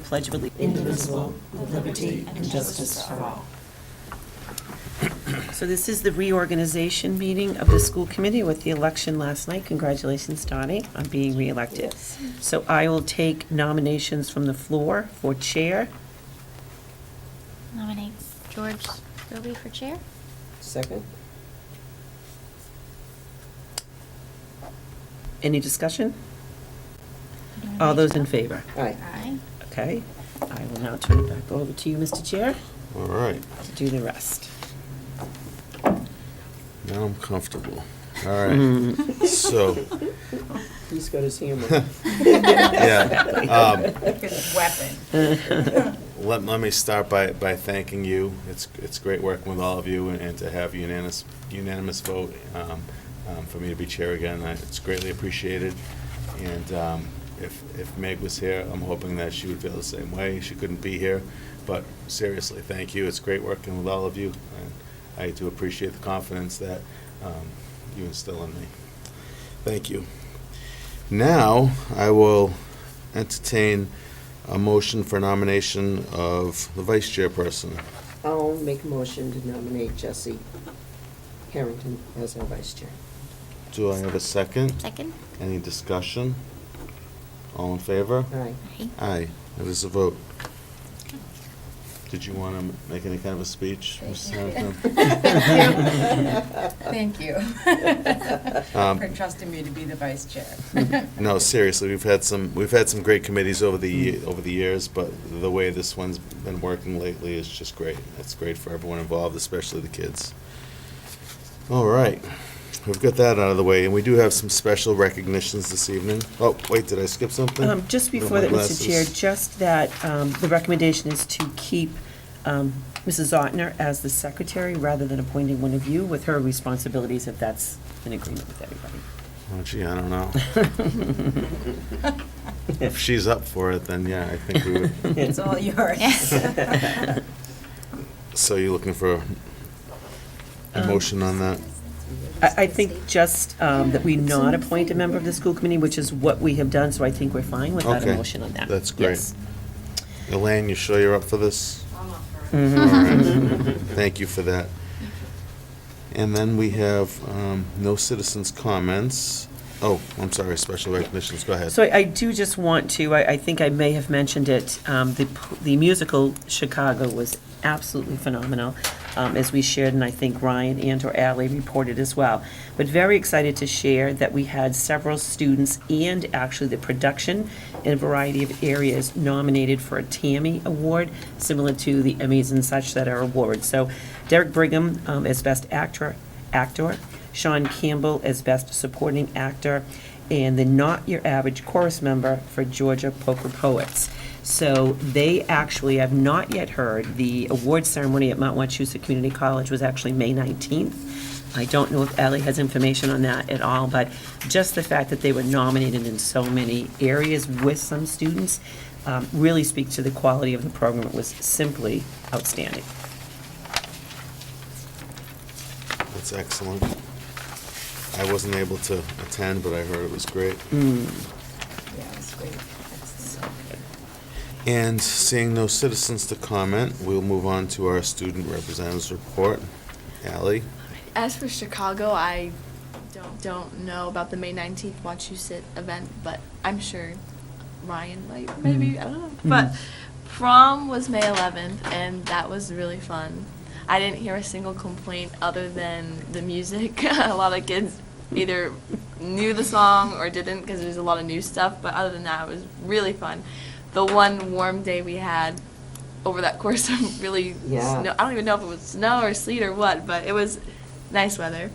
Pledge of Allegiance. indivisible, with liberty and justice for all. So this is the reorganization meeting of the school committee with the election last night. Congratulations, Donnie, on being reelected. Yes. So I will take nominations from the floor for chair. Nominate George Roby for chair. Second? Any discussion? You wanna All write those it in up? favor? Aye. Aye. Okay. I will now turn it back over to you, Mr. Chair, All right, to do the rest. now I'm comfortable. All right, so, He's got his hammer. yeah. His weapon. Let me start by thanking you. It's great working with all of you, and to have unanimous vote for me to be chair again. It's greatly appreciated. And if Meg was here, I'm hoping that she would feel the same way. She couldn't be here, but seriously, thank you. It's great working with all of you, and I do appreciate the confidence that you instill in me. Thank you. Now, I will entertain a motion for nomination of the vice chairperson. I'll make a motion to nominate Jesse Harrington as our vice chair. Do I have a second? Second. Any discussion? All in favor? Aye. Aye. Aye. It is a vote. Did you want to make any kind of a speech, Mrs. Harrington? Thank you. Um, For trusting me to be the vice chair. No, seriously, we've had some great committees over the years, but the way this one's been working lately is just great. It's great for everyone involved, especially the kids. All right, we've got that out of the way, and we do have some special recognitions this evening. Oh, wait, did I skip something? Just What before are that, my Mr. Chair, glasses? just that the recommendation is to keep Mrs. Ottner as the secretary rather than appointing one of you with her responsibilities, if that's in agreement with everybody. Oh, gee, I don't know. If she's up for it, then yeah, I think we would. It's all yours. So you're looking for a motion on that? I think just that we not appoint a member of the school committee, which is what we have done, so I think we're fine without a Okay, motion on that. that's great. Yes. Elaine, you sure you're up for this? I'm up for Mhm. All right. Thank you for that. And then we have no citizens' comments. Oh, I'm sorry, special recognitions, go ahead. So I do just want to, I think I may have mentioned it, the musical Chicago was absolutely phenomenal, as we shared, and I think Ryan and/or Ally reported as well. But very excited to share that we had several students and actually the production in a variety of areas nominated for a TAMI Award, similar to the Emmys and such that are awards. So Derek Brigham as Best Actor, Sean Campbell as Best Supporting Actor, and the Not Your Average Chorus Member for Georgia Poker Poets. So they actually have not yet heard. The award ceremony at Mount Wachusett Community College was actually May 19th. I don't know if Ally has information on that at all, but just the fact that they were nominated in so many areas with some students really speaks to the quality of the program. It was simply outstanding. That's excellent. I wasn't able to attend, but I heard it was great. Yeah, it's great. And seeing no citizens to comment, we'll move on to our student representatives report. Ally? As for Chicago, I don't know about the May 19th Wachusett event, but I'm sure Ryan might, maybe, I don't know. But prom was May 11th, and that was really fun. I didn't hear a single complaint other than the music. A lot of kids either knew the song or didn't because there's a lot of new stuff, but other than that, it was really fun. The one warm day we had over that course of really Yeah. snow, I don't even know if it was snow or sleet or what, but it was nice weather.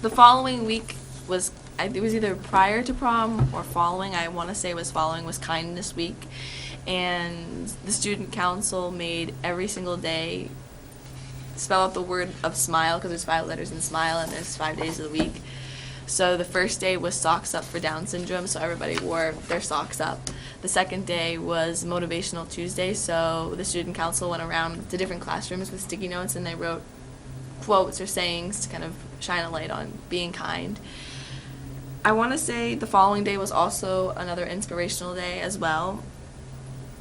The following week was, it was either prior to prom or following, I want to say it was following, was Kindness Week. And the student council made every single day spell out the word of smile, because there's 5 letters in smile and there's 5 days of the week. So the first day was Socks Up for Down Syndrome, so everybody wore their socks up. The second day was Motivational Tuesday, so the student council went around to different classrooms with sticky notes and they wrote quotes or sayings to kind of shine a light on being kind. I want to say the following day was also another inspirational day as well.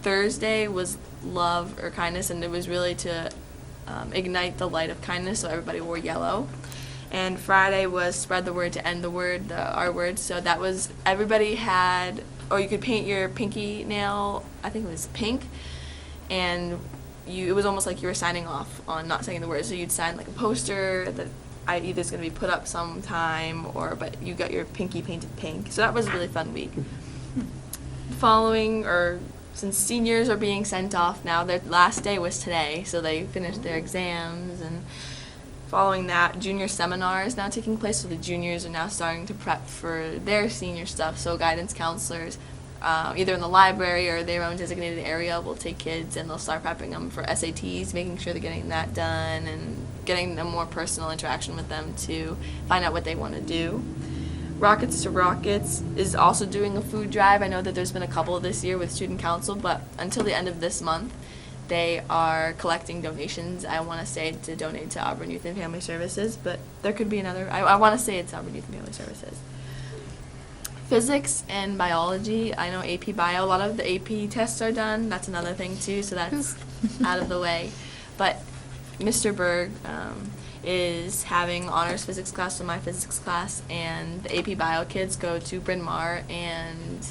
Thursday was love or kindness, and it was really to ignite the light of kindness, so everybody wore yellow. And Friday was spread the word to end the word, the R word. So that was, everybody had, or you could paint your pinky nail, I think it was pink, and it was almost like you were signing off on not saying the word. So you'd sign like a poster that either is going to be put up sometime, but you got your pinky painted pink. So that was a really fun week. Since seniors are being sent off now, their last day was today, so they finished their exams, and following that, junior seminar is now taking place, so the juniors are now starting to prep for their senior stuff. So guidance counselors, either in the library or their own designated area, will take kids and they'll start prepping them for SATs, making sure they're getting that done and getting a more personal interaction with them to find out what they want to do. Rockets to Rockets is also doing a food drive. I know that there's been a couple this year with student council, but until the end of this month, they are collecting donations. I want to say to donate to Auburn Youth and Family Services, but there could be another. I want to say it's Auburn Youth and Family Services. Physics and biology. I know AP Bio, a lot of the AP tests are done. That's another thing too, so that's out of the way. But Mr. Berg is having honors physics class with my physics class, and the AP Bio kids go to Bryn Mawr and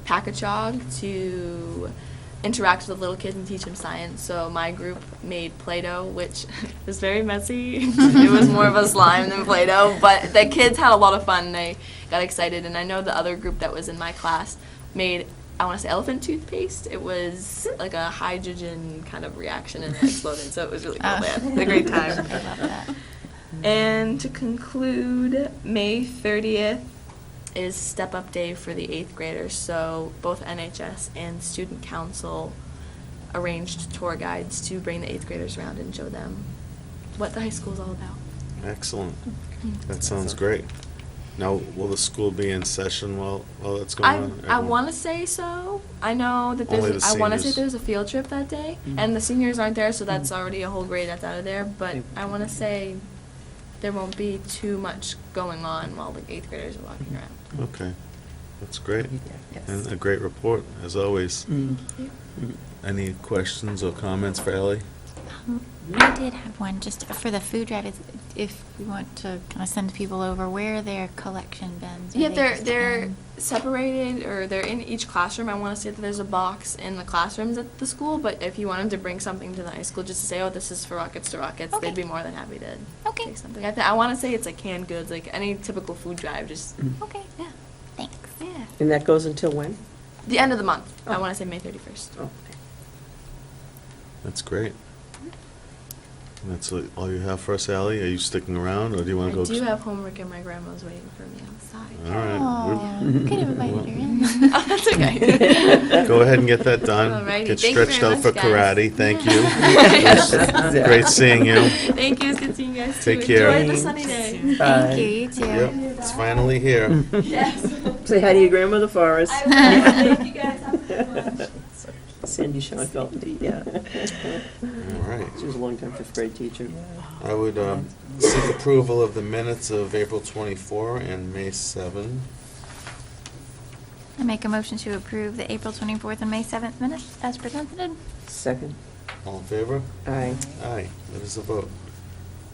Packagug to interact with the little kids and teach them science. So my group made Play-Doh, which was very messy. It was more of a slime than Play-Doh, but the kids had a lot of fun. They got excited, and I know the other group that was in my class made, I want to say, elephant toothpaste. It was like a hydrogen kind of reaction, and it exploded, so it was really cool. They had a great time. I love that. And to conclude, May 30th is Step Up Day for the 8th graders, so both NHS and Student Council arranged tour guides to bring the 8th graders around and show them what the high school is all about. Excellent. That sounds great. Now, will the school be in session while that's going on? I want to say so. I know that Only there's. the I want to say seniors. there's a field trip that day, and the seniors aren't there, so that's already a whole grade that's out of there. But I want to say there won't be too much going on while the 8th graders are walking around. Okay, that's great. Yes. And a great report, as always. Any questions or comments for Ellie? I did have one just for the food drive. If we want to kind of send people over, where are their collection bins? Are Yeah, they they're just they're in- separated, or they're in each classroom. I want to say that there's a box in the classrooms at the school, but if you wanted to bring something to the high school, just to say, oh, this is for Rockets to Rockets, Okay. they'd be more than happy to Okay. take something. I want to say it's like canned goods, like any typical food drive, just, Okay. yeah. Thanks. Yeah. And that goes until when? The end of the month. I Oh. want to say May 31st. Oh, That's great. And that's all you have for us, Ally? Are you sticking around, or do you want I to go? do have homework, and my grandma's waiting for me outside. All right. Aw, We're- could have invited her in. Oh, that's okay. Go ahead and get that done. Alrighty. Get Thank you stretched very out for much, guys. karate. Thank you. It was great seeing you. Thank you. It's good seeing you guys too. Take care. Enjoy the sunny day. Thank you. You too. Yep, it's finally here. Yes. Say hi to your grandmother for us. I will. Thank you guys. Have a good one. Sandy Schoenfeld, yeah. All right. She was a long-time fifth grade teacher. I would seek approval of the minutes of April 24 and May 7. I make a motion to approve the April 24th and May 7th minutes as presented. Second. All in favor? Aye. Aye, that is a vote.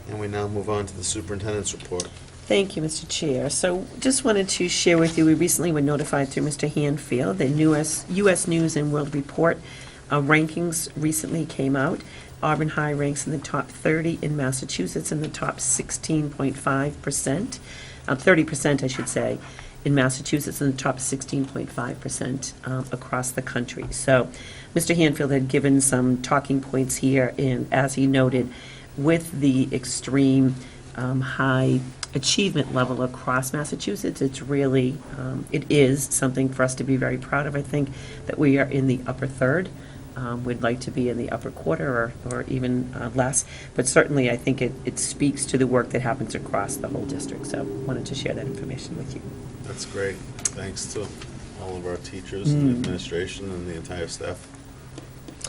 And we now move on to the superintendent's report. Thank you, Mr. Chair. So just wanted to share with you, we recently were notified through Mr. Hanfield, the U.S. News and World Report rankings recently came out. Auburn High ranks in the top 30 in Massachusetts and the top 16.5%, 30%, I should say, in Massachusetts and the top 16.5% across the country. So Mr. Hanfield had given some talking points here, and as he noted, with the extreme high achievement level across Massachusetts, it's really, it is something for us to be very proud of. I think that we are in the upper third. We'd like to be in the upper quarter or even less, but certainly I think it speaks to the work that happens across the whole district. So wanted to share that information with you. That's great. Thanks to all of our teachers and administration and the entire staff.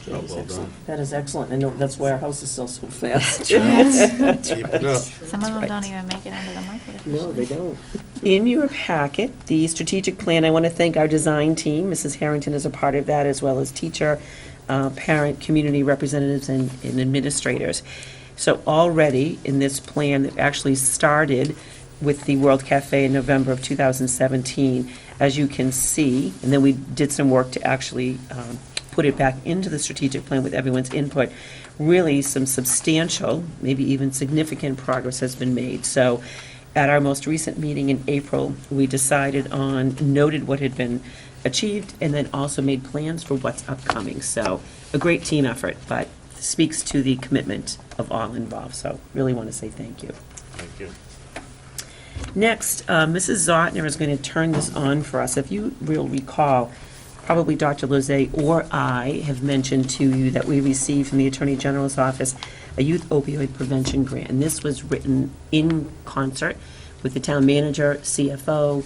Job well done. That is excellent. I know that's why our houses sell so fast. Keep it up. Some of them right. don't even make it onto the market. No, they don't. In your packet, the strategic plan, I want to thank our design team. Mrs. Harrington is a part of that, as well as teacher, parent, community representatives, and administrators. So already in this plan that actually started with the World Cafe in November of 2017, as you can see, and then we did some work to actually put it back into the strategic plan with everyone's input. Really, some substantial, maybe even significant progress has been made. So at our most recent meeting in April, we decided on, noted what had been achieved, and then also made plans for what's upcoming. So a great team effort, but speaks to the commitment of all involved. So really want to say thank you. Thank you. Next, Mrs. Zotner is going to turn this on for us. If you will recall, probably Dr. Lozay or I have mentioned to you that we received from the Attorney General's office a youth opioid prevention grant. And this was written in concert with the town manager, CFO,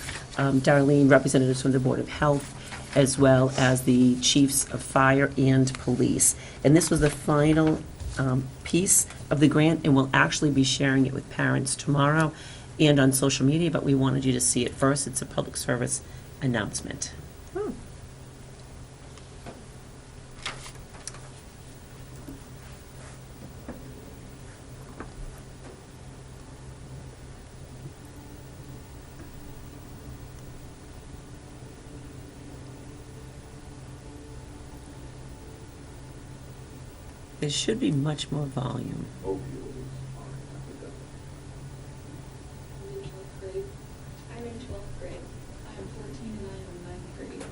Darlene, representatives from the Board of Health, as well as the chiefs of fire and police. And this was the final piece of the grant, and we'll actually be sharing it with parents tomorrow and on social media, but we wanted you to see it first. It's a public service announcement. There should be much more volume. I'm in 12th grade. I'm 14 and I'm in 9th grade.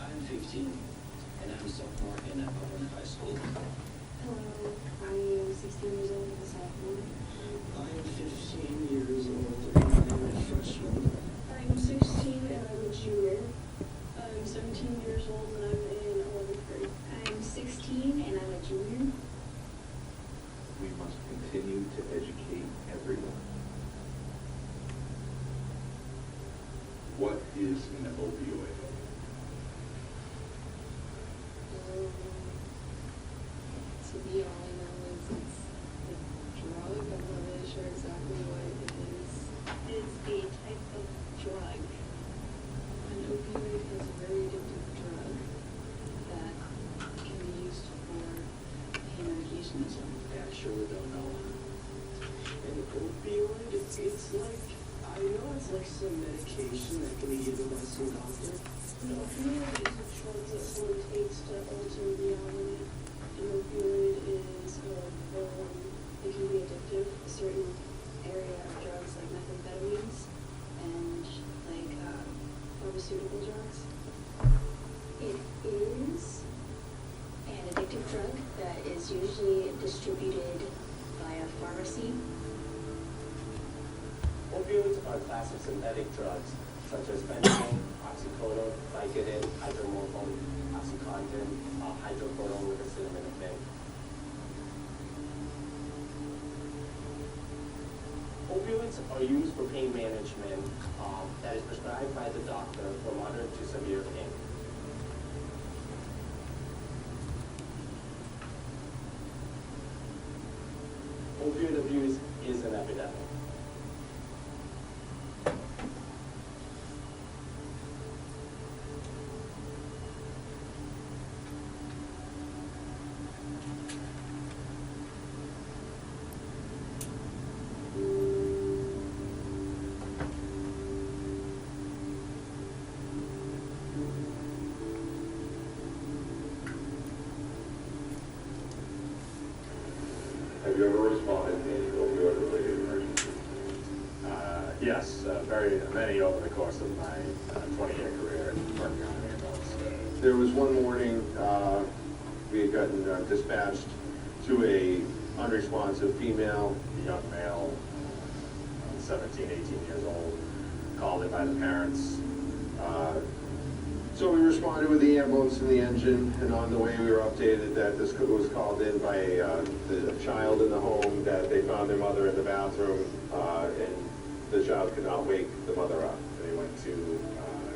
I'm 15 and I'm a sophomore in Upland High School. Hello, I am 16 years old and a sophomore. I'm 15 years old and I'm a freshman. I'm 16 and I'm a junior. I'm 17 years old and I'm in 11th grade. I'm 16 and I'm a junior. We must continue to educate everyone. What is an opioid? To be all I know is it's a drug. I'm not really sure exactly what it is. It's a type of drug. An opioid is a very addictive drug that can be used for pain medication as well. I actually don't know. An opioid, it's like, I know it's like some medication that can be given by some doctor. An opioid is a drug that someone takes to alter reality. An opioid is it can be addictive. A certain area of drugs like methamphetamines and like pharmaceutical drugs. It is an addictive drug that is usually distributed via pharmacy. Opioids are a class of synthetic drugs such as fentanyl, oxycodone, Vicodin, hydromorphone, oxycontin, hydrocodone with acetaminophen. Opioids are used for pain management that is prescribed by the doctor for moderate to severe pain. Opioid abuse is an epidemic. Have you ever responded to any opioid-related emergency? Yes, many over the course of my 20-year career working on ambulance. There was one morning, we had gotten dispatched to a unresponsive female. A young male, 17, 18 years old, called in by the parents. So we responded with the ambulance and the engine, and on the way we were updated that this was called in by a child in the home, that they found their mother in the bathroom, and the child could not wake the mother up. They went to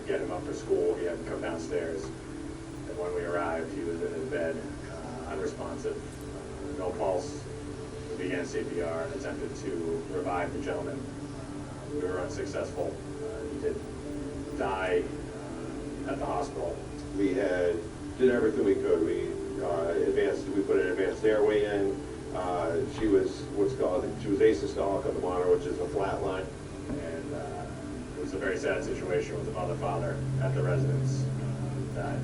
get him up for school. He hadn't come downstairs. And when we arrived, he was in unresponsive, no pulse. We began CPR, attempted to revive the gentleman. We were unsuccessful. He did die at the hospital. We did everything we could. We put an advanced airway in. She was asystolic on the monitor, which is a flat line. And it was a very sad situation with the mother, father at the residence that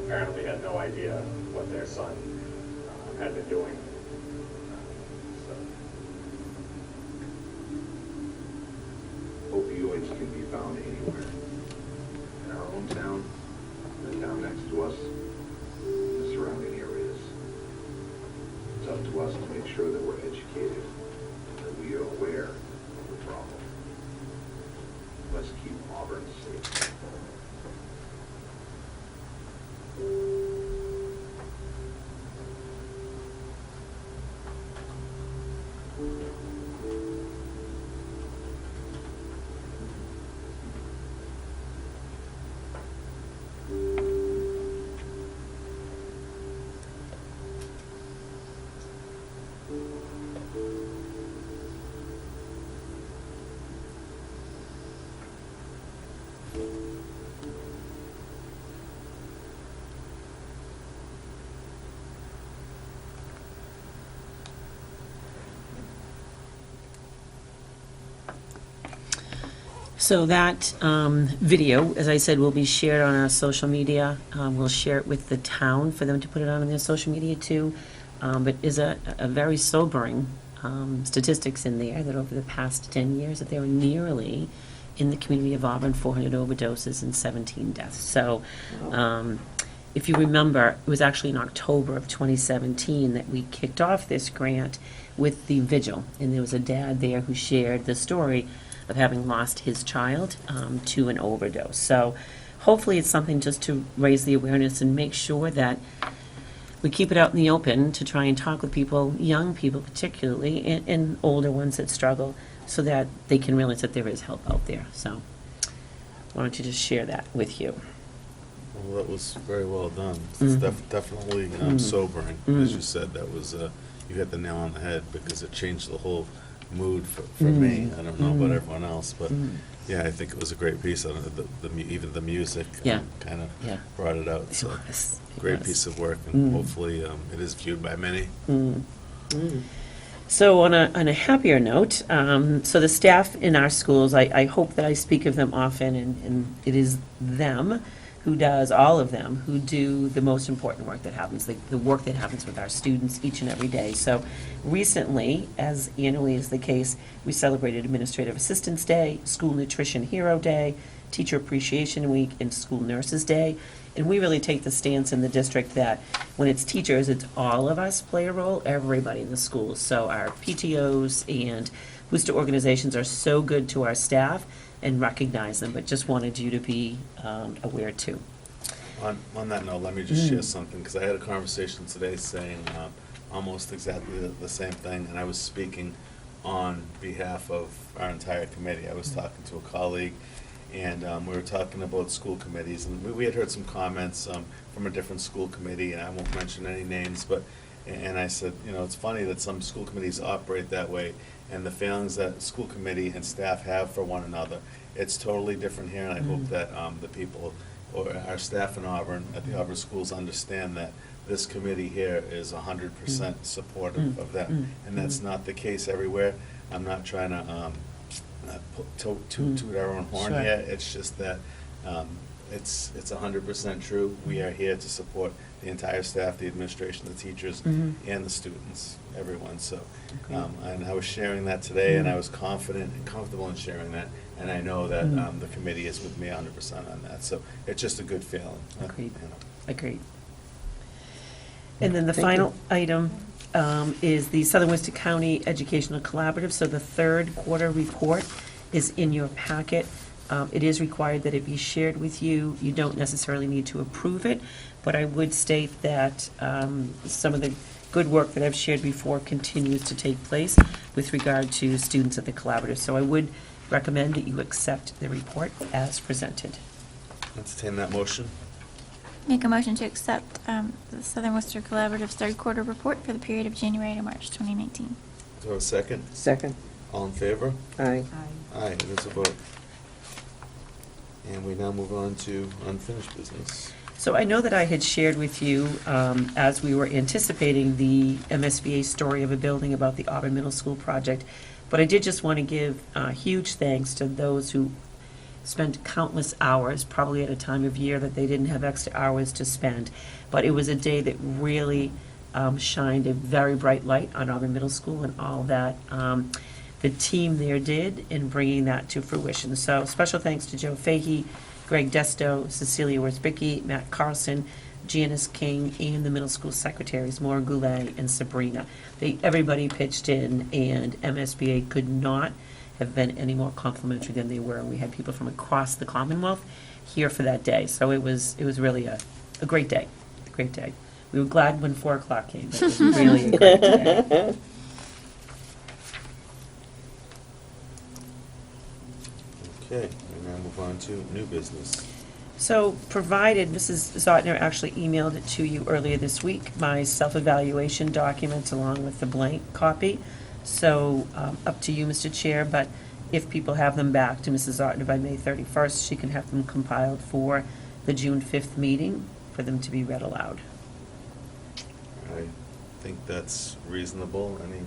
apparently had no idea what their son had been doing. Opioids can be found anywhere. In our own town, the town next to us, the surrounding areas. It's up to us to make sure that we're educated, that we are aware of the problem. Let's keep Auburn safe. So that video, as I said, will be shared on our social media. We'll share it with the town for them to put it on their social media too. But is a very sobering statistics in there that over the past 10 years that there were nearly, in the community of Auburn, 400 overdoses and 17 deaths. So if you remember, it was actually in October of 2017 that we kicked off this grant with the vigil. And there was a dad there who shared the story of having lost his child to an overdose. So hopefully it's something just to raise the awareness and make sure that we keep it out in the open to try and talk with people, young people particularly, and older ones that struggle, so that they can realize that there is help out there. So why don't you just share that with you? Well, that was very well done. It's definitely sobering, as you said. That was, you hit the nail on the head, because it changed the whole mood for me. I don't know about everyone else, but yeah, I think it was a great piece. I don't know, even the music kind of brought it out. So great piece of work, and hopefully it is viewed by many. So on a happier note, so the staff in our schools, I hope that I speak of them often, and it is them who does, all of them, who do the most important work that happens, the work that happens with our students each and every day. So recently, as annually is the case, we celebrated Administrative Assistance Day, School Nutrition Hero Day, Teacher Appreciation Week, and School Nurses Day. And we really take the stance in the district that when it's teachers, it's all of us play a role, everybody in the schools. So our PTOs and booster organizations are so good to our staff and recognize them, but just wanted you to be aware too. On that note, let me just share something, because I had a conversation today saying almost exactly the same thing, and I was speaking on behalf of our entire committee. I was talking to a colleague, and we were talking about school committees, and we had heard some comments from a different school committee, and I won't mention any names, but, and I said, you know, it's funny that some school committees operate that way, and the feelings that school committee and staff have for one another, it's totally different here, and I hope that the people, or our staff in Auburn, at the Auburn schools, understand that this committee here is 100% supportive of them, and that's not the case everywhere. I'm not trying to toot our own horn here. It's just that it's 100% true. We are here to support the entire staff, the administration, the teachers, and the students, everyone. So, and I was sharing that today, and I was confident and comfortable in sharing that, and I know that the committee is with me 100% on that. So it's just a good feeling. Agreed. You know. Agreed. And then the Thank final item is the Southern Worcester County Educational Collaborative. So the third quarter report is in your packet. It is required that it be shared with you. You don't necessarily need to approve it, but I would state that some of the good work that I've shared before continues to take place with regard to students at the collaborative. So I would recommend that you accept the report as presented. Entertain that motion. Make a motion to accept the Southern Worcester Collaborative's third quarter report for the period of January to March 2019. Do I have a second? Second. All in favor? Aye. Aye, it is a vote. And we now move on to unfinished business. So I know that I had shared with you, as we were anticipating the MSBA story of a building about the Auburn Middle School project, but I did just want to give huge thanks to those who spent countless hours, probably at a time of year that they didn't have extra hours to spend. But it was a day that really shined a very bright light on Auburn Middle School and all that the team there did in bringing that to fruition. So special thanks to Joe Fahey, Greg Desto, Cecilia Worsbicky, Matt Carlson, Janice King, and the middle school secretaries, Maura Goulet and Sabrina. Everybody pitched in, and MSBA could not have been any more complimentary than they were. We had people from across the Commonwealth here for that day. So it was really a great day, We were glad when 4 o'clock came. It was really a great day. Okay, we now move on to new business. So provided, Mrs. Zotner actually emailed it to you earlier this week, my self-evaluation documents along with the blank copy. So up to you, Mr. Chair, but if people have them back to Mrs. Zotner by May 31st, she can have them compiled for the June 5th meeting for them to be read aloud. I think that's reasonable. Any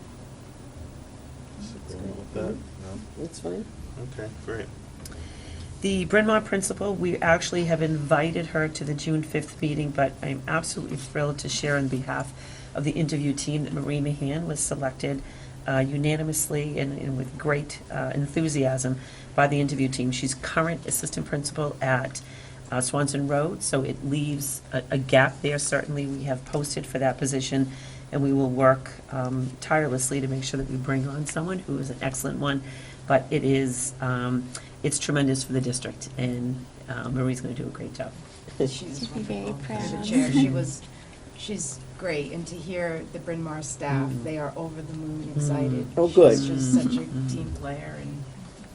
disagreement with that? No? That's fine. Okay, great. The Bryn Mawr principal, we actually have invited her to the June 5th meeting, but I'm absolutely thrilled to share on behalf of the interview team that Marie Mahan was selected unanimously and with great enthusiasm by the interview team. She's current assistant principal at Swanson Road, so it leaves a gap there. Certainly, we have posted for that position, and we will work tirelessly to make sure that we bring on someone who is an excellent one. But it is, it's tremendous for the district, and Marie's going to do a great job. She's She'd be very wonderful. proud. The chair, she's great, and to hear the Bryn Mawr staff, they are over the moon excited. Oh, good. She's just such a Mhm. team player, and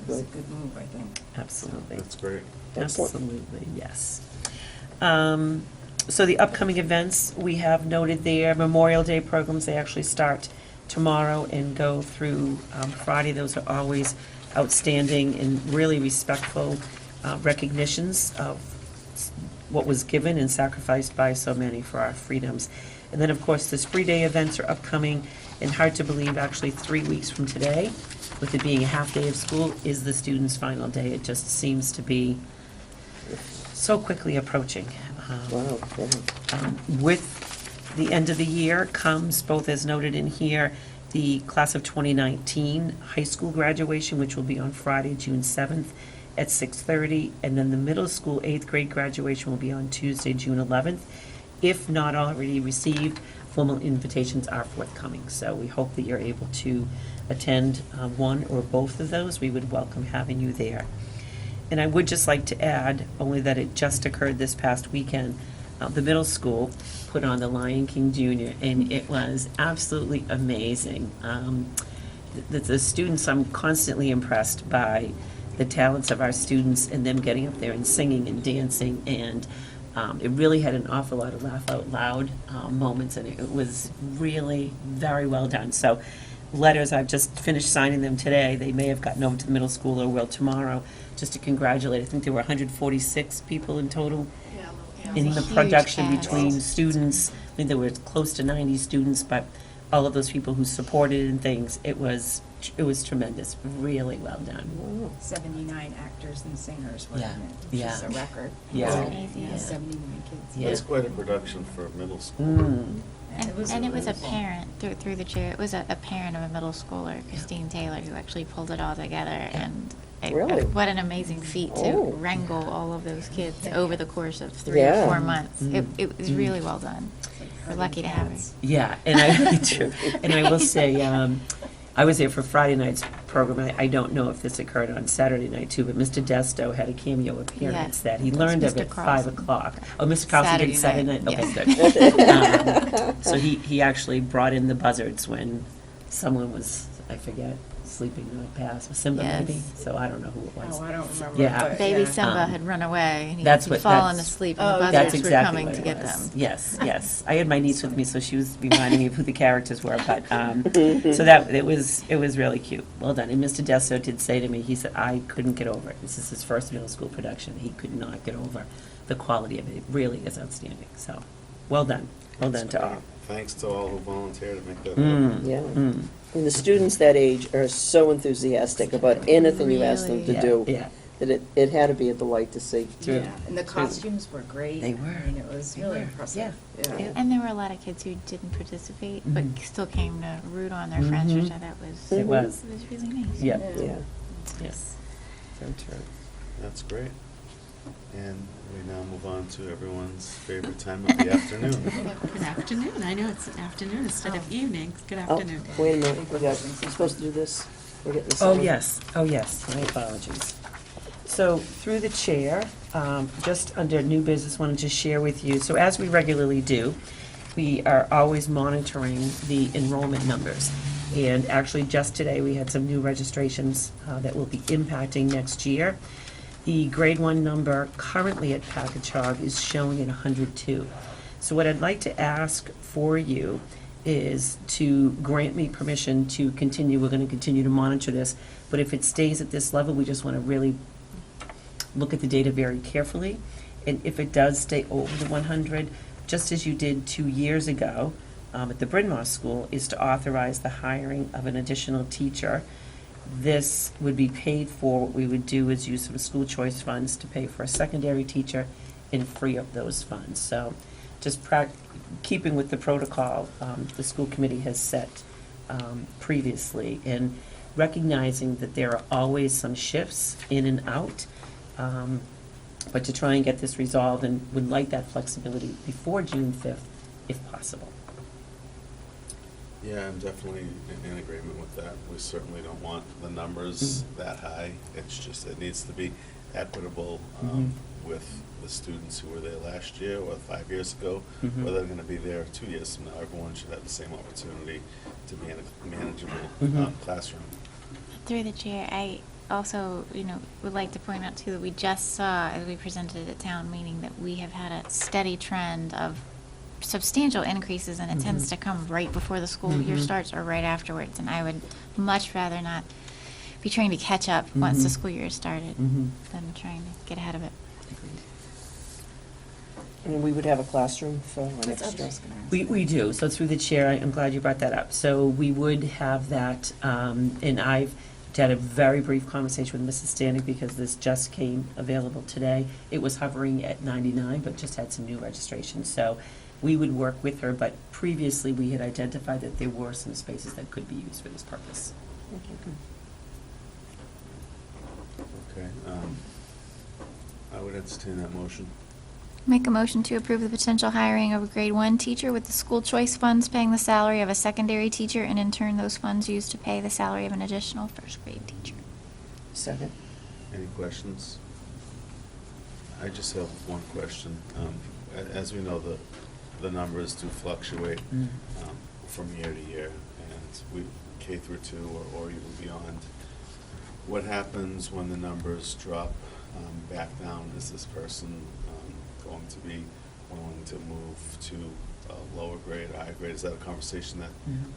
it's a good move, I think. Absolutely. That's great. Excellent. Absolutely, yes. So the upcoming events, we have noted there, Memorial Day programs, they actually start tomorrow and go through Friday. Those are always outstanding and really respectful recognitions of what was given and sacrificed by so many for our freedoms. And then, of course, the Spree Day events are upcoming, and hard to believe, actually 3 weeks from today, with it being a half day of school, is the students' final day. It just seems to be so quickly approaching. Wow, yeah. With the end of the year comes, both as noted in here, the class of 2019 high school graduation, which will be on Friday, June 7th at 6:30, and then the middle school 8th grade graduation will be on Tuesday, June 11th. If not already received, formal invitations are forthcoming, so we hope that you're able to attend one or both of those. We would welcome having you there. And I would just like to add, only that it just occurred this past weekend, the middle school put on the Lion King Jr., and it was absolutely amazing. The students, I'm constantly impressed by the talents of our students and them getting up there and singing and dancing, and it really had an awful lot of laugh out loud moments, and it was really very well done. So letters, I've just finished signing them today. They may have gotten over to the middle school or will tomorrow, just to congratulate. I think there were 146 people in total in the Huge production cast. between students. I think there were close to 90 students, but all of those people who supported and things, it was tremendous, really well done. Wow. 79 actors and singers were in it, Yeah, which yeah. is a record. Yeah. That's amazing. Yeah, 79 kids. Yeah. That's quite a production for middle school. Mm. And it was a parent, through the chair, it was a parent of a middle schooler, Christine Taylor, who actually pulled it all together, and Really? what an amazing feat to Oh. wrangle all of those kids over the course of 3 Yeah. or 4 months. Mm. It was really well done. We're lucky to have her. Yeah, and I will say, I was there for Friday night's program. I don't know if this occurred on Saturday night too, but Mr. Desto had a cameo appearance Yes. that he learned of Mr. at 5 Carlson. o'clock. Oh, Mr. Carlson did Saturday Saturday night, night? Okay, yes. good. So he actually brought in the buzzards when someone was, I forget, sleeping past, Simba maybe, Yes. so I don't know who it was. Oh, I don't remember. Yeah. but Baby yeah. Simba had run away, and he That's had what- fallen that's- asleep, Oh, and the That's buzzards were exactly coming what to it get was. them. Yes, yes. I had my niece with me, so she was reminding me of who the characters were, but, so that, it was really cute. Well done. And Mr. Desso did say to me, he said, I couldn't get over it. This is his first middle school production. He could not get over the quality of it. It really is outstanding, so, well done. Well done to all. Thanks to all who volunteered to make that Mm. happen. Yeah. Mm. And the students that age are so enthusiastic about anything you ask them to Yeah, do, yeah. that it had to be a delight to see. True. Yeah, and the costumes were great. They were. I mean, it was They really were, impressive. yeah. Yeah. And there were a lot of kids who didn't participate, but Mhm. still came to root on their friends, which Mhm. I thought was It was. it was really nice. Yeah. Yeah. Yes. So true. That's great. And we now move on to everyone's favorite time of the afternoon. Good afternoon. I know it's an afternoon instead of evening. Good Oh, afternoon. wait a minute, we're supposed to do this? We're getting this Oh, on. yes, my apologies. So, through the chair, just under new business, wanted to share with you, so as we regularly do, we are always monitoring the enrollment numbers. And actually, just today, we had some new registrations that will be impacting next year. The grade 1 number currently at Packagug is showing at 102. So what I'd like to ask for you is to grant me permission to continue. We're going to continue to monitor this, but if it stays at this level, we just want to really look at the data very carefully. And if it does stay over the 100, just as you did 2 years ago at the Bryn Mawr School, is to authorize the hiring of an additional teacher. This would be paid for. What we would do is use some school choice funds to pay for a secondary teacher and free up those funds. So just keeping with the protocol the school committee has set previously, and recognizing that there are always some shifts in and out, but to try and get this resolved, and would like that flexibility before June 5th, if possible. Yeah, I'm definitely in agreement with that. We certainly don't want the numbers that high. It's just, it needs to be equitable with the students who were there last year or 5 years ago, Mhm. or they're gonna be there 2 years from now. Everyone should have the same opportunity to be in a manageable Mhm. classroom. Through the chair, I also, would like to point out too that we just saw, as we presented at town meeting, that we have had a steady trend of substantial increases, and it tends Mhm. to come right before the school year Mhm. starts or right afterwards. And I would much rather not be trying to catch up once the Mhm. school year is started Mhm. than trying to get ahead of it. And we would have a classroom for an That's what I was extra. just gonna ask. We do, so through the chair, I'm glad you brought that up. So we would have that, and I've had a very brief conversation with Mrs. Stanek because this just came available today. It was hovering at 99, but just had some new registrations. So we would work with her, but previously we had identified that there were some spaces that could be used for this purpose. Okay, I would entertain that motion. Make a motion to approve the potential hiring of a grade 1 teacher with the school choice funds paying the salary of a secondary teacher, and in turn, those funds used to pay the salary of an additional first grade teacher. Second. Any questions? I just have one question. As we know, the numbers do fluctuate from year to year, and we, K through 2 or even beyond. What happens when the numbers drop back down? Is this person going to be willing to move to a lower grade, higher grade? Is that a conversation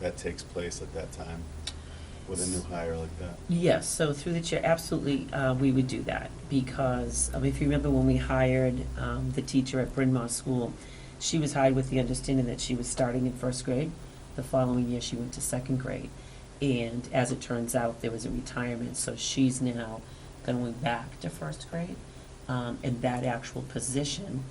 that takes place at that time with a new hire like that? Yes, so through the chair, absolutely, we would do that, because if you remember when we hired the teacher at Bryn Mawr School, she was hired with the understanding that she was starting in first grade. The following year, she went to second grade, and as it turns out, there was a retirement, so she's now going back to first grade, and that actual position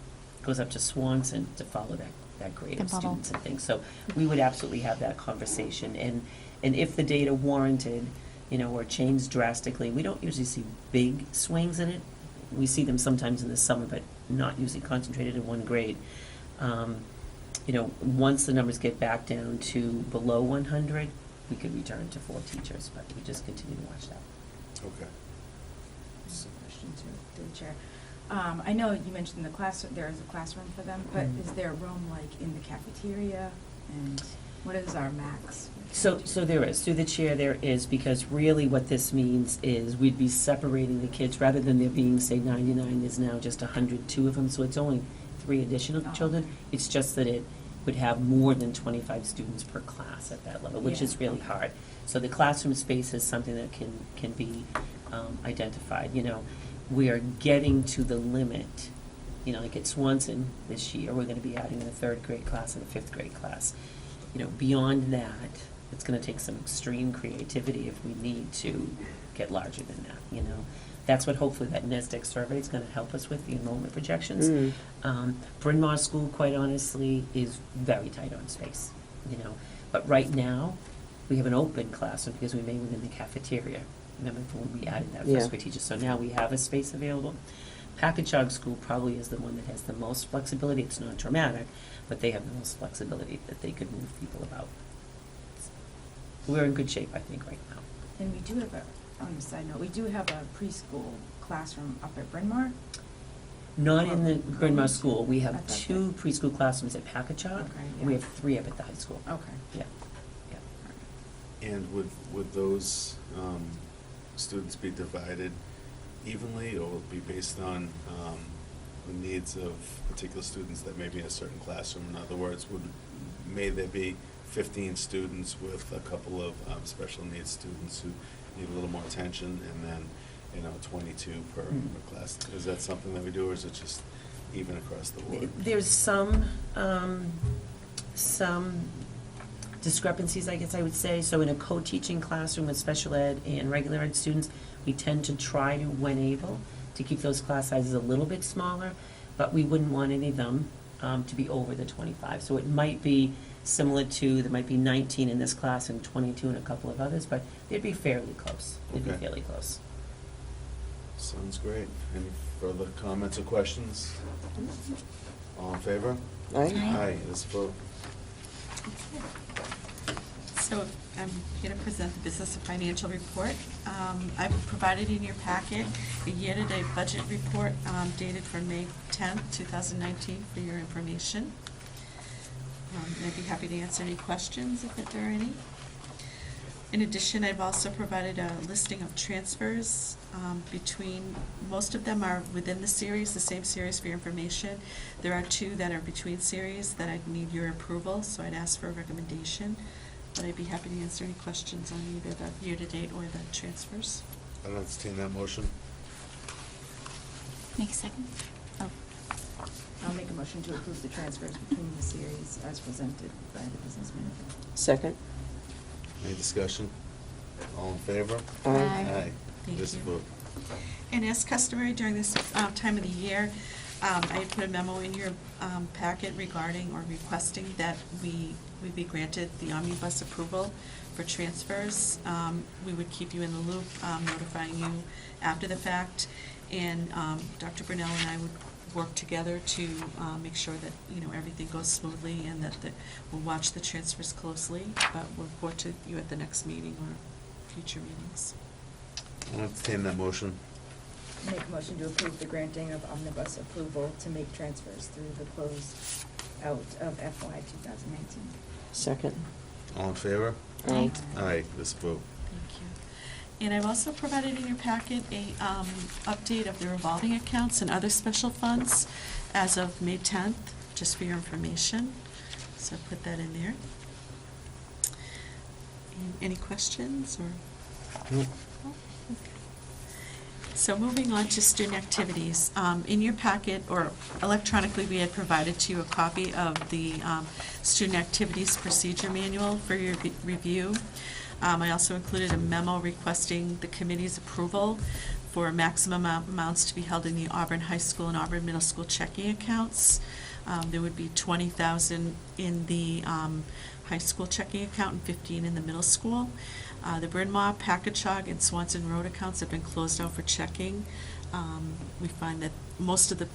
goes up to Swanson to follow that grade The of bubble. students and things. So we would absolutely have that conversation, and if the data warranted, or changed drastically, we don't usually see big swings in it. We see them sometimes in the summer, but not usually concentrated in one grade. Once the numbers get back down to below 100, we could return to 4 teachers, but we just continue to watch that. Okay. Question to the chair. I know you mentioned there is a classroom for them, but is there room like in the cafeteria and? What is our max? So there is, through the chair there is, because really what this means is we'd be separating the kids, rather than there being, say, 99, there's now just 102 of them, so it's only 3 additional Oh, children. okay. It's just that it would have more than 25 students per class at that level, which Yeah. is really hard. So the classroom space is something that can be identified, you know. We are getting to the limit, you know, like at Swanson this year, we're gonna be adding a 3rd grade class and a 5th grade class. You know, beyond that, it's gonna take some extreme creativity if we need to get larger than that, you know. That's what hopefully that NESDEC survey is gonna help us with, the enrollment projections. Bryn Mawr School, quite honestly, is very tight on space, you know. But right now, we have an open classroom because we made one in the cafeteria. Remember when we added that Yeah. first grade teacher? So now we have a space available. Packagug School probably is the one that has the most flexibility. It's not dramatic, but they have the most flexibility that they could move people about. We're in good shape, I think, right now. And we do have on a side note, we do have a preschool classroom up at Bryn Mawr. Not in the Oh, Bryn Mawr oh, School. We I have thought 2 preschool classrooms at Packagug. Okay, And we yeah. have 3 up at the high school. Okay. Yeah, yeah. And would those students be divided evenly, or will it be based on the needs of particular students that may be in a certain classroom? In other words, may there be 15 students with a couple of special needs students who need a little more attention, and then, you know, 22 per class? Is that something that we do, or is it just even across the board? There's some discrepancies, I guess I would say. So in a co-teaching classroom with special ed and regular ed students, we tend to try to, when able, to keep those class sizes a little bit smaller, but we wouldn't want any of them to be over the 25. So it might be similar to, there might be 19 in this class and 22 in a couple of others, but they'd be fairly close. They'd be Okay. fairly close. Sounds great. Any further comments or questions? All in favor? Aye. Aye, this vote. So I'm here to present the business and financial report. I've provided in your packet a year-to-date budget report dated for May 10th, 2019 for your information. And I'd be happy to answer any questions if there are any. In addition, I've also provided a listing of transfers between, most of them are within the series, the same series for your information. There are 2 that are between series that I'd need your approval, so I'd ask for a recommendation. But I'd be happy to answer any questions on either the year-to-date or the transfers. I'll entertain that motion. Make a second. Oh, I'll make a motion to approve the transfers between the series as presented by the business manager. Second? Any discussion? All in favor? Aye. Aye. Thank This you. vote. And as customary during this time of the year, I had put a memo in your packet regarding or requesting that we be granted the omnibus approval for transfers. We would keep you in the loop, notifying you after the fact, and Dr. Brunel and I would work together to make sure that, you know, everything goes smoothly, and that we'll watch the transfers closely, but we'll report to you at the next meeting or future meetings. I'll entertain that motion. Make a motion to approve the granting of omnibus approval to make transfers through the close out of FY 2019. Second? All in favor? Aye. Aye, this vote. Thank you. And I've also provided in your packet a update of the revolving accounts and other special funds as of May 10th, just for your information. So I put that in there. And any questions or? Nope. No? Okay. So moving on to student activities. In your packet, or electronically, we had provided to you a copy of the Student Activities Procedure Manual for your review. I also included a memo requesting the committee's approval for maximum amounts to be held in the Auburn High School and Auburn Middle School checking accounts. There would be $20,000 in the high school checking account and $15,000 in the middle school. The Bryn Mawr, Packagug, and Swanson Road accounts have been closed out for checking. We find that most of the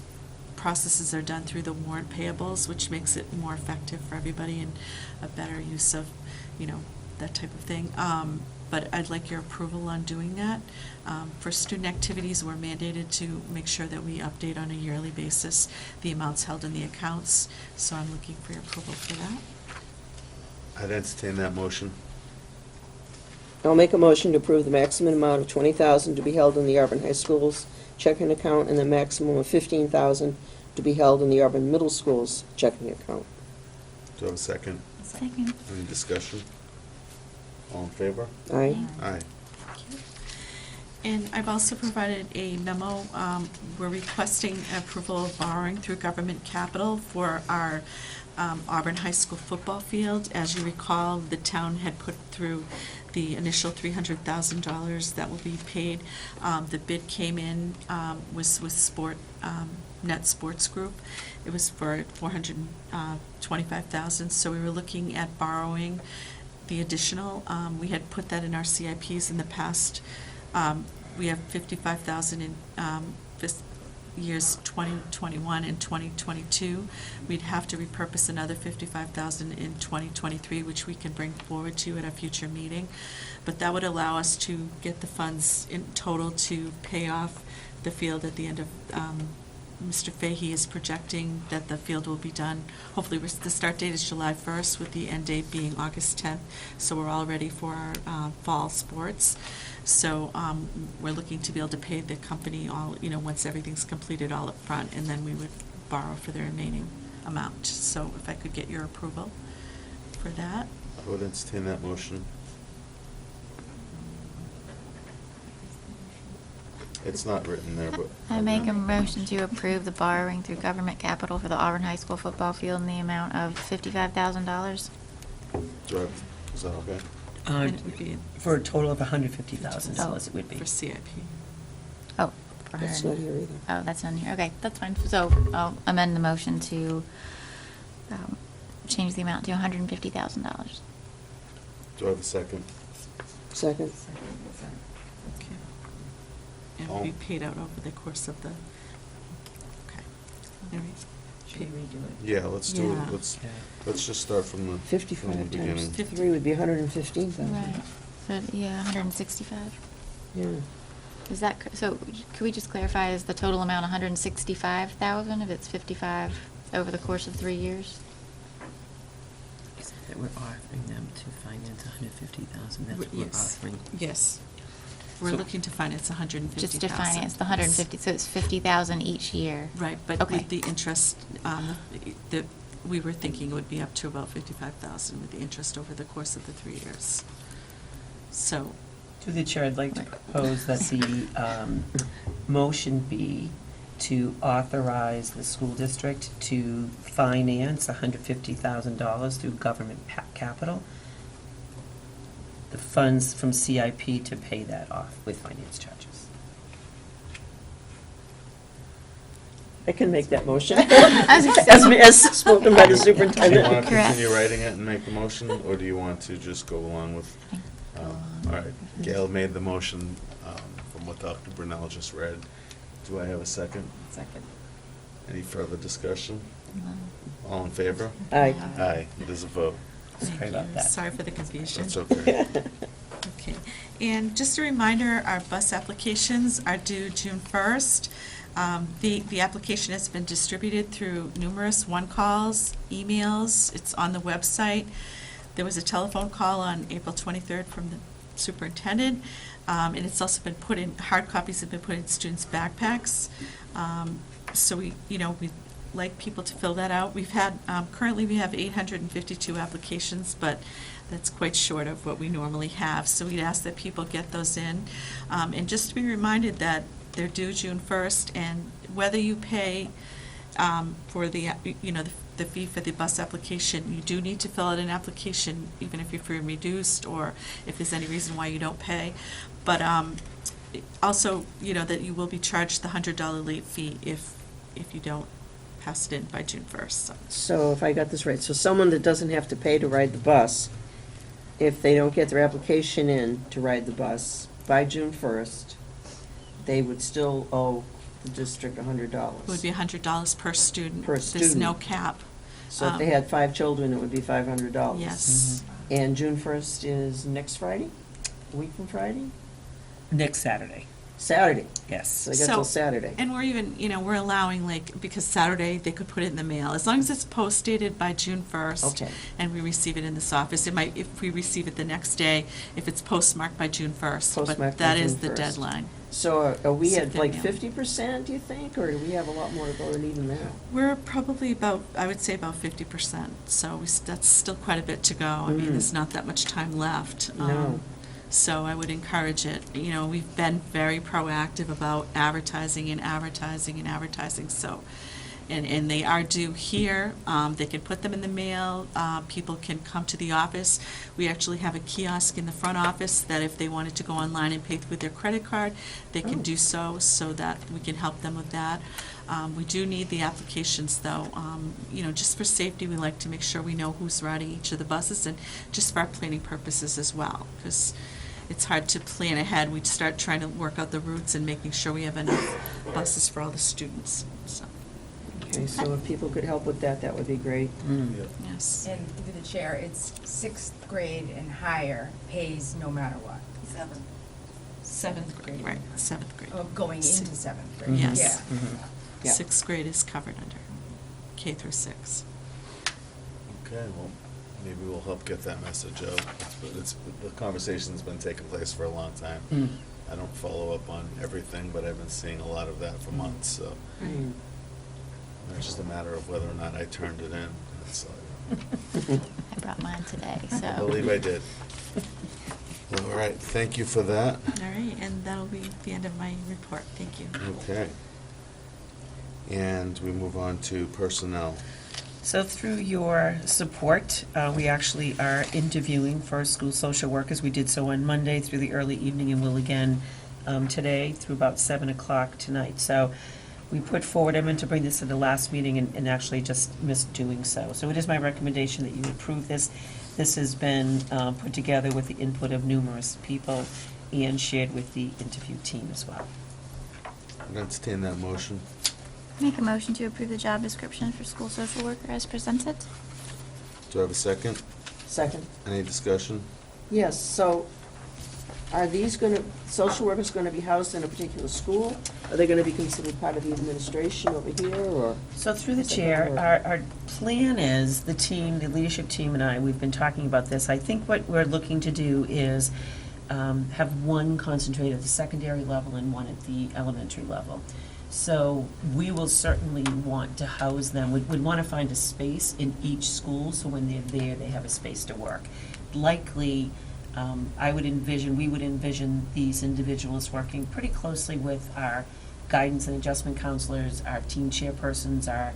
processes are done through the warrant payables, which makes it more effective for everybody and a better use of, you know, that type of thing. But I'd like your approval on doing that. For student activities, we're mandated to make sure that we update on a yearly basis the amounts held in the accounts, so I'm looking for your approval for that. I'd entertain that motion. I'll make a motion to approve the maximum amount of $20,000 to be held in the Auburn High School's checking account and the maximum of $15,000 to be held in the Auburn Middle School's checking account. Do I have a second? Second. Any discussion? All in favor? Aye. Aye. And I've also provided a memo. We're requesting approval of borrowing through government capital for our Auburn High School football field. As you recall, the town had put through the initial $300,000 that will be paid. The bid came in, was with Net Sports Group. It was for $425,000, so we were looking at borrowing the additional. We had put that in our CIPs in the past. We have $55,000 in years 2021 and 2022. We'd have to repurpose another $55,000 in 2023, which we can bring forward to you at a future meeting. But that would allow us to get the funds in total to pay off the field at the end of, Mr. Fahey is projecting that the field will be done. Hopefully, the start date is July 1st with the end date being August 10th. So we're all ready for our fall sports. So we're looking to be able to pay the company all, once everything's completed all up front, and then we would borrow for the remaining amount. So if I could get your approval for that. I would entertain that motion. It's not written there, but. I make a motion to approve the borrowing through government capital for the Auburn High School football field in the amount of $55,000. Do I have, is that okay? And it would be For a total of $150,000 it would be. for CIP. Oh. That's not here either. Oh, that's not here. Okay, that's fine. So I'll amend the motion to change the amount to $150,000. Do I have a second? Second. Okay. And Oh. be paid out over the course of the, okay. All right. Should we redo it? Yeah, let's do Yeah. it. Let's just start from the 55 times beginning. 3 would be 115,000. Right. But, yeah, 165. Yeah. Is that, so could we just clarify, is the total amount 165,000 if it's 55 over the course of 3 years? Is it that we're offering them to finance $150,000? That's what we're Yes. offering. Yes. We're So- looking to finance 150,000. Just to finance the 150, so it's 50,000 each year? Right, but Okay. with the interest, we were thinking it would be up to about 55,000 with the interest over the course of the 3 years. So, To the chair, I'd like to propose that the motion be to authorize the school district to finance $150,000 through government capital, the funds from CIP to pay that off with finance charges. I can make that motion. I was gonna say- As spoken by the Do you superintendent. want to Correct. continue writing it and make the motion, or do you want to just go along with? All right, Gail made the motion from what Dr. Brunel just read. Do I have a second? Second. Any further discussion? All in favor? Aye. Aye, it is a vote. thank Sorry about you. that. Sorry for the confusion. That's okay. Okay, and just a reminder, our bus applications are due June 1st. The application has been distributed through numerous one-calls, emails, it's on the website. There was a telephone call on April 23rd from the superintendent, and it's also been put in, hard copies have been put in students' backpacks. So we'd like people to fill that out. We've had, currently we have 852 applications, but that's quite short of what we normally have. So we'd ask that people get those in. And just to be reminded that they're due June 1st, and whether you pay for the fee for the bus application, you do need to fill out an application, even if you're free and reduced, or if there's any reason why you don't pay. But also, that you will be charged the $100 late fee if you don't pass it in by June 1st. So if I got this right, so someone that doesn't have to pay to ride the bus, if they don't get their application in to ride the bus by June 1st, they would still owe the district $100. It would be $100 per student. Per There's no student. cap. So if they had 5 children, it would be $500. Yes. And June 1st is next Friday? A week from Friday? Next Saturday. Saturday. Yes. So they got till Saturday. And we're even, we're allowing, like, because Saturday, they could put it in the mail, as long as it's post-dated by June 1st. Okay. And we receive it in this office. It might, if we receive it the next day, if it's postmarked by June 1st. Postmarked by But that is June the 1st. deadline. So are we at Sit like there, 50%, do you think, or do we have a lot more to go than even that? We're probably about, I would say about 50%, so that's still quite a bit to go. I mean, Mm. there's not that much time left. No. So I would encourage it. We've been very proactive about advertising and advertising and advertising, so, and they are due here. They can put them in the mail. People can come to the office. We actually have a kiosk in the front office that if they wanted to go online and pay with their credit card, they can do so that we can help them with that. We do need the applications, though. Just for safety, we like to make sure we know who's riding each of the buses, and just for our planning purposes as well, because it's hard to plan ahead. We start trying to work out the routes and making sure we have enough buses for all the students, so, Okay, so if people could help with that, that would be great. yes. And through the chair, it's 6th grade and higher pays no matter what. 7th grade. Right, 7th grade. Oh, going into 7th grade. Yes. Yeah. Yeah. 6th grade is covered under K through 6. Okay, well, maybe we'll help get that message out. The conversation's been taking place for a long time. Mm. I don't follow up on everything, but I've been seeing a lot of that for months, so Mm. it's just a matter of whether or not I turned it in. It's, I brought mine today, so. I believe I did. All right, thank you for that. All right, and that'll be the end of my report. Thank you. Okay. And we move on to personnel. So through your support, we actually are interviewing for school social workers. We did so on Monday through the early evening and will again today through about 7 o'clock tonight. So we put forward, I meant to bring this to the last meeting and actually just missed doing so. So it is my recommendation that you approve this. This has been put together with the input of numerous people and shared with the interview team as well. I'll entertain that motion. Make a motion to approve the job description for school social worker as presented. Do I have a second? Second? Any discussion? Yes, so are these social workers gonna be housed in a particular school? Are they gonna be considered part of the administration over here, or? So through the How's that chair, gonna work? our plan is, the team, the leadership team and I, we've been talking about this. I think what we're looking to do is have one concentrated at the secondary level and one at the elementary level. So we will certainly want to house them. We'd want to find a space in each school, so when they're there, they have a space to work. Likely, we would envision these individuals working pretty closely with our guidance and adjustment counselors, our team chairpersons, our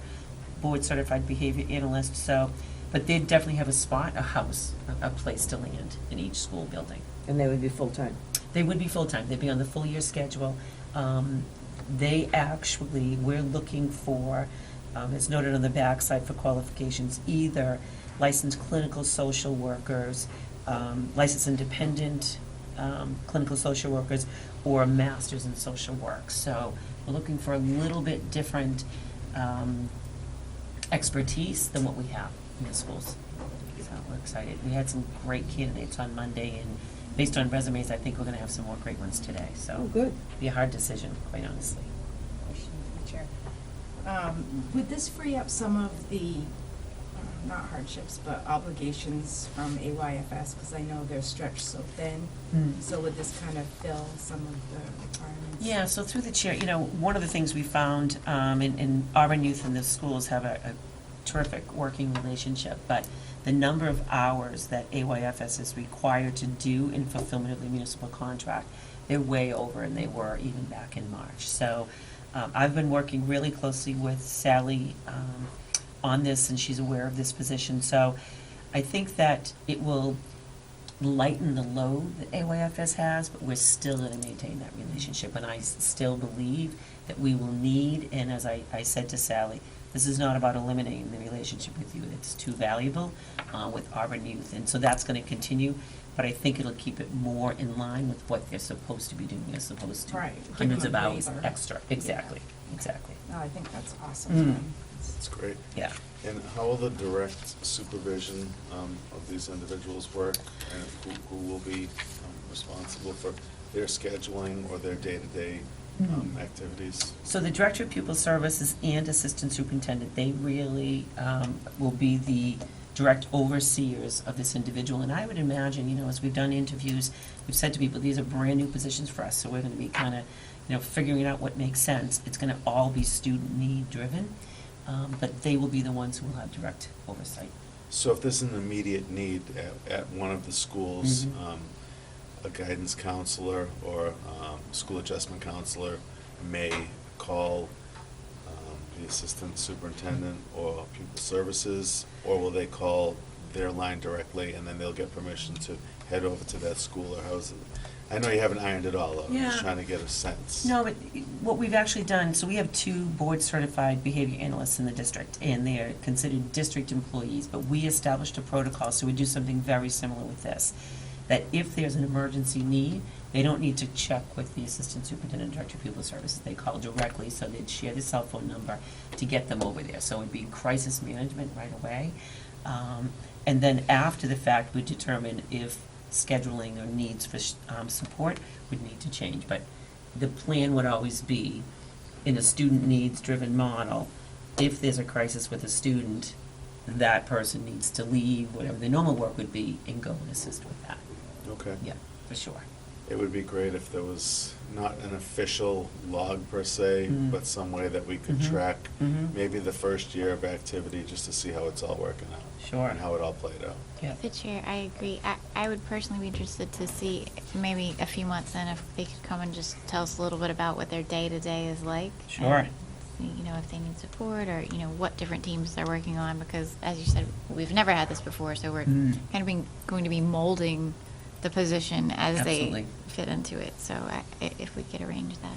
board-certified behavior analysts, so, but they'd definitely have a spot, a house, a place to land in each school building. And they would be full-time? They would be full-time, they'd be on the full year schedule. We're looking for, as noted on the backside for qualifications, either licensed clinical social workers, licensed independent clinical social workers, or masters in social work. So we're looking for a little bit different expertise than what we have in the schools. So we're excited. We had some great candidates on Monday, and based on resumes, I think we're gonna have some more great ones today, so. Oh, good. Be a hard decision, quite honestly. Question to the chair. Would this free up some of the, not hardships, but obligations from AYFS? Because I know they're stretched so thin. So would this kind of fill some of the requirements? Yeah, so through the chair, one of the things we found, and Auburn Youth and the schools have a terrific working relationship, but the number of hours that AYFS is required to do in fulfillment of the municipal contract, they're way over, and they were even back in March. So I've been working really closely with Sally on this, and she's aware of this position. So I think that it will lighten the load that AYFS has, but we're still going to maintain that relationship. And I still believe that we will need, and as I said to Sally, this is not about eliminating the relationship with you. It's too valuable with Auburn Youth. And so that's going to continue, but I think it'll keep it more in line with what they're supposed to be doing as opposed to Right. hundreds Give of them a hours waiver. extra. Exactly, exactly. No, I think that's awesome. Mm. That's great. Yeah. And how will the direct supervision of these individuals work? And who will be responsible for their scheduling or their day-to-day activities? So the Director of Pupil Services and Assistant Superintendent, they really will be the direct overseers of this individual. And I would imagine, you know, as we've done interviews, we've said to people, these are brand-new positions for us, so we're going to be kind of, you know, figuring out what makes sense. It's going to all be student need driven, but they will be the ones who will have direct oversight. So if there's an immediate need at one of the schools, Mhm. a guidance counselor or school adjustment counselor may call the assistant superintendent or pupil services, or will they call their line directly and then they'll get permission to head over to that school, or how's it? I know you haven't ironed it all out, I'm just Yeah. trying to get a sense. No, but what we've actually done, so we have 2 board-certified behavior analysts in the district, and they are considered district employees, but we established a protocol, so we do something very similar with this, that if there's an emergency need, they don't need to check with the assistant superintendent, director of pupil services, they call directly, so they'd share the cell phone number to get them over there, so it'd be crisis management right away. And then after the fact, we determine if scheduling or needs for support would need to change. But the plan would always be, in a student needs-driven model, if there's a crisis with a student, that person needs to leave, whatever the normal work would be, and go and assist with that. Okay. Yeah, for sure. It would be great if there was not an official log per se, Mm. but some way that we could Mhm. track Mhm. maybe the first year of activity, just to see how it's all working out. Sure. And how it all played out. Yeah. The chair, I agree. I would personally be interested to see maybe a few months in if they could come and just tell us a little bit about what their day-to-day is like. Sure. And, you know, if they need support or, you know, what different teams they're working on, because as you said, we've never had this before, so we're Mm. kind of going to be molding the position as Absolutely. they fit into it. So if we could arrange that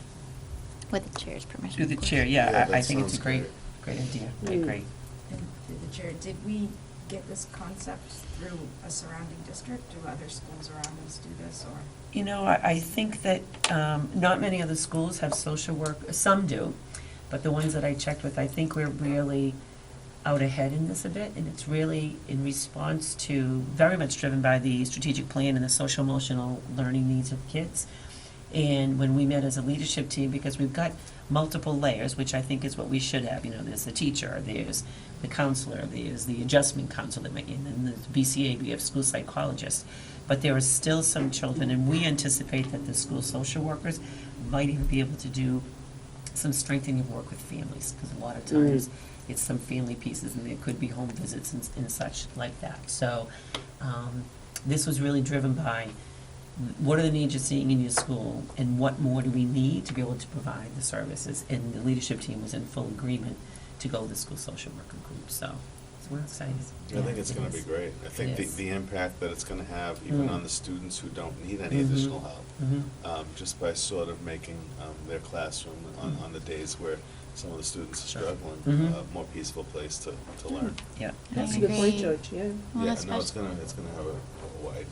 with the chair's permission. Through the of course. chair, Yeah, yeah, I that think it's a sounds great idea, I Mm. agree. And through the chair, did we get this concept through a surrounding district? Do other schools around us do this, or? You know, I think that not many other schools have social work, some do, but the ones that I checked with, I think we're really out ahead in this a bit, and it's really in response to, very much driven by the strategic plan and the social emotional learning needs of kids. And when we met as a leadership team, because we've got multiple layers, which I think is what we should have, you know, there's the teacher, there's the counselor, there's the adjustment counselor, and then the BCA, we have school psychologists. But there are still some children, and we anticipate that the school social workers might even be able to do some strengthening of work with families, because a lot of times it's some family pieces, and there could be home visits and such like that. So this was really driven by what are the needs you're seeing in your school, and what more do we need to be able to provide the services? And the leadership team was in full agreement to go to the school social worker group, so we're excited. I think Yeah, it's it gonna be is. great. I think It is. the impact that it's gonna have, even Mm. on the students who don't need any Mhm. additional help, Mhm. just by sort of making their classroom on the days where some of the students are struggling, Mhm. a more peaceful place to learn. Yeah. That's a I good point, agree. George, yeah. Well, Yeah, no, it's especially- gonna have a wide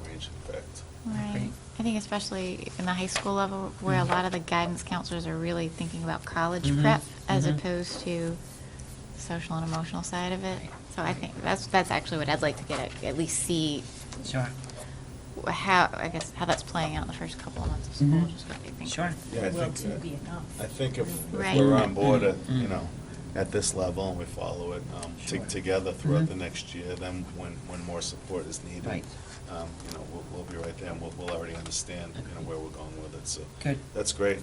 range effect. Right. Great. I think especially in the high school level, where a lot of the guidance counselors are really thinking about college Mhm. prep as Mhm. opposed to the social and emotional side of it. So I think that's actually what I'd like to get at least see Sure. how that's playing out in the first couple of months of school, Mhm. just what they think. Sure. Yeah, I Will think, two be enough? I think if Right. we're on board at, Mm. you know, at this level and we follow it Sure. together throughout Mhm. the next year, then when more support is needed, Right. you know, we'll be right there and we'll already understand, you know, where we're going with it, so. Good. That's great.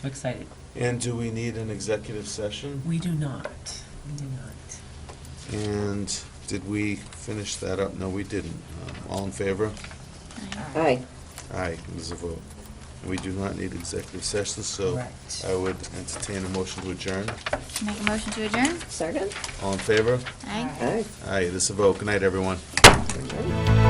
I'm excited. And do we need an executive session? We do not. We do not. And did we finish that up? No, we didn't. All in favor? Aye. Aye, there's a vote. We do not need executive session, so Correct. I would entertain a motion to adjourn. Make a motion to adjourn? Second? All in favor? Aye. Aye. Aye, this is a vote. Good night, everyone. Okay.